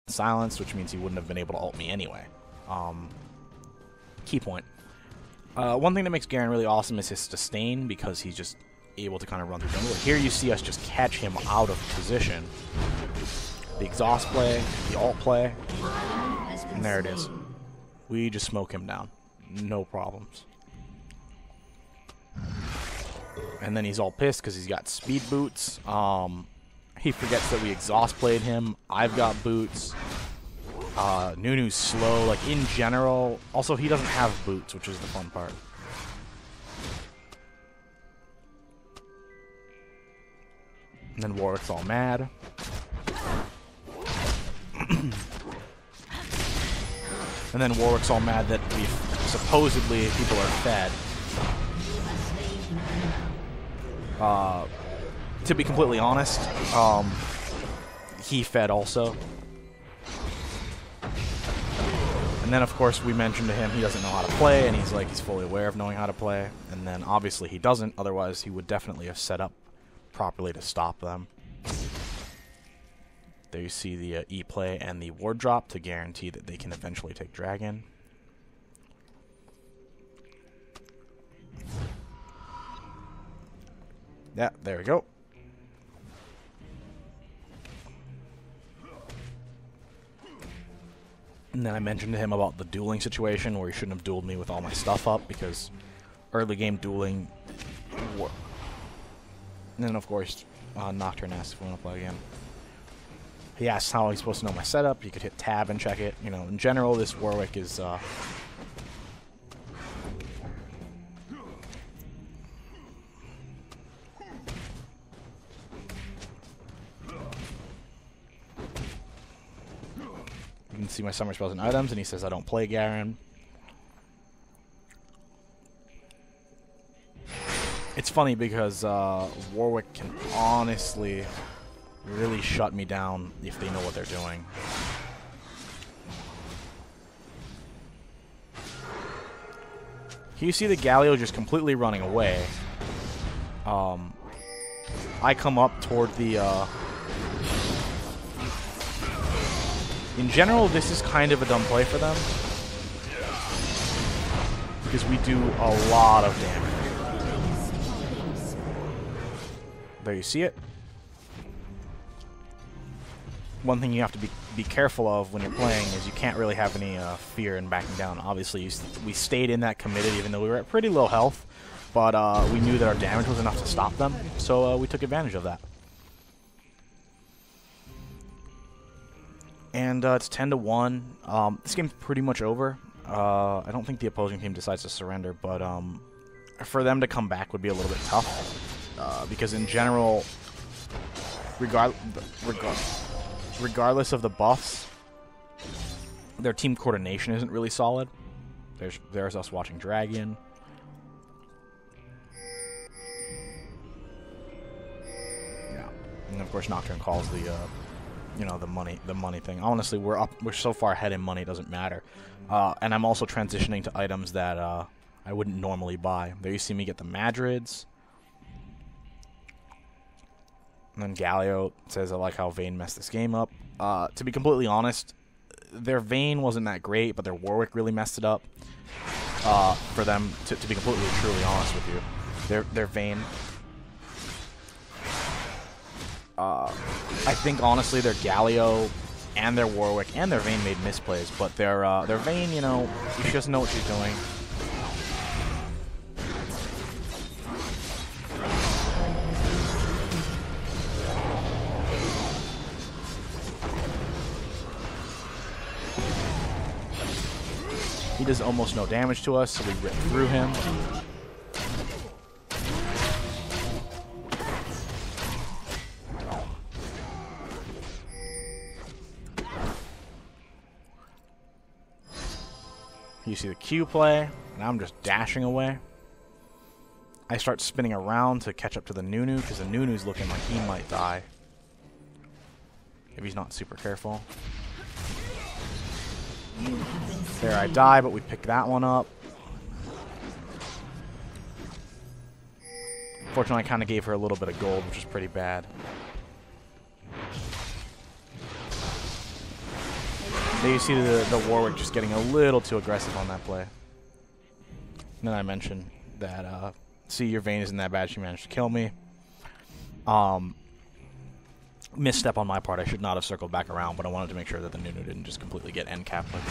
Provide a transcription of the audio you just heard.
silenced, which means he wouldn't have been able to ult me anyway. Key point. One thing that makes Garen really awesome is his sustain, because he's just able to kind of run through jungle. Here you see us just catch him out of position. The exhaust play, the ult play, and there it is. We just smoke him down. No problems. And then he's all pissed because he's got speed boots. He forgets that we exhaust played him. I've got boots. Nunu's slow, like in general. Also, he doesn't have boots, which is the fun part. And then Warwick's all mad. And then Warwick's all mad that we supposedly people are fed. To be completely honest, he fed also. And then, of course, we mentioned to him he doesn't know how to play, and he's like, he's fully aware of knowing how to play. And then, obviously, he doesn't. Otherwise, he would definitely have set up properly to stop them. There you see the E-play and the ward drop to guarantee that they can eventually take Dragon. Yeah, there we go. And then I mentioned to him about the dueling situation where he shouldn't have dueled me with all my stuff up, because early game dueling. And then, of course, Nocturne asks if we want to play again. He asks how he's supposed to know my setup. You could hit tab and check it. You know, in general, this Warwick is you can see my summer spells and items, and he says I don't play Garen. It's funny because Warwick can honestly really shut me down if they know what they're doing. Here you see the Galio just completely running away. I come up toward the... In general, this is kind of a dumb play for them, because we do a lot of damage. There you see it. One thing you have to be careful of when you're playing is you can't really have any fear in backing down. Obviously, we stayed in that committed even though we were at pretty low health, but we knew that our damage was enough to stop them, so we took advantage of that. And it's 10-1. This game's pretty much over. I don't think the opposing team decides to surrender, but for them to come back would be a little bit tough. Because in general, regardless of the buffs, their team coordination isn't really solid. There's us watching Dragon. Yeah, and of course Nocturne calls the you know, the money thing. Honestly, we're so far ahead in money, it doesn't matter. And I'm also transitioning to items that I wouldn't normally buy. There you see me get the Madrids. And then Galio says, I like how Vayne messed this game up. To be completely honest, their Vayne wasn't that great, but their Warwick really messed it up. For them, to be completely truly honest with you. Their Vayne... I think, honestly, their Galio and their Warwick and their Vayne made misplays, but their Vayne, you know, she doesn't know what she's doing. He does almost no damage to us, so we rip through him. You see the Q play, and I'm just dashing away. I start spinning around to catch up to the Nunu, because the Nunu's looking like he might die if he's not super careful. There I die, but we pick that one up. Fortunately, I kind of gave her a little bit of gold, which is pretty bad. There you see the Warwick just getting a little too aggressive on that play. And then I mentioned that, see, your Vayne isn't that bad. She managed to kill me. Misstep on my part. I should not have circled back around, but I wanted to make sure that the Nunu didn't just completely get end capped like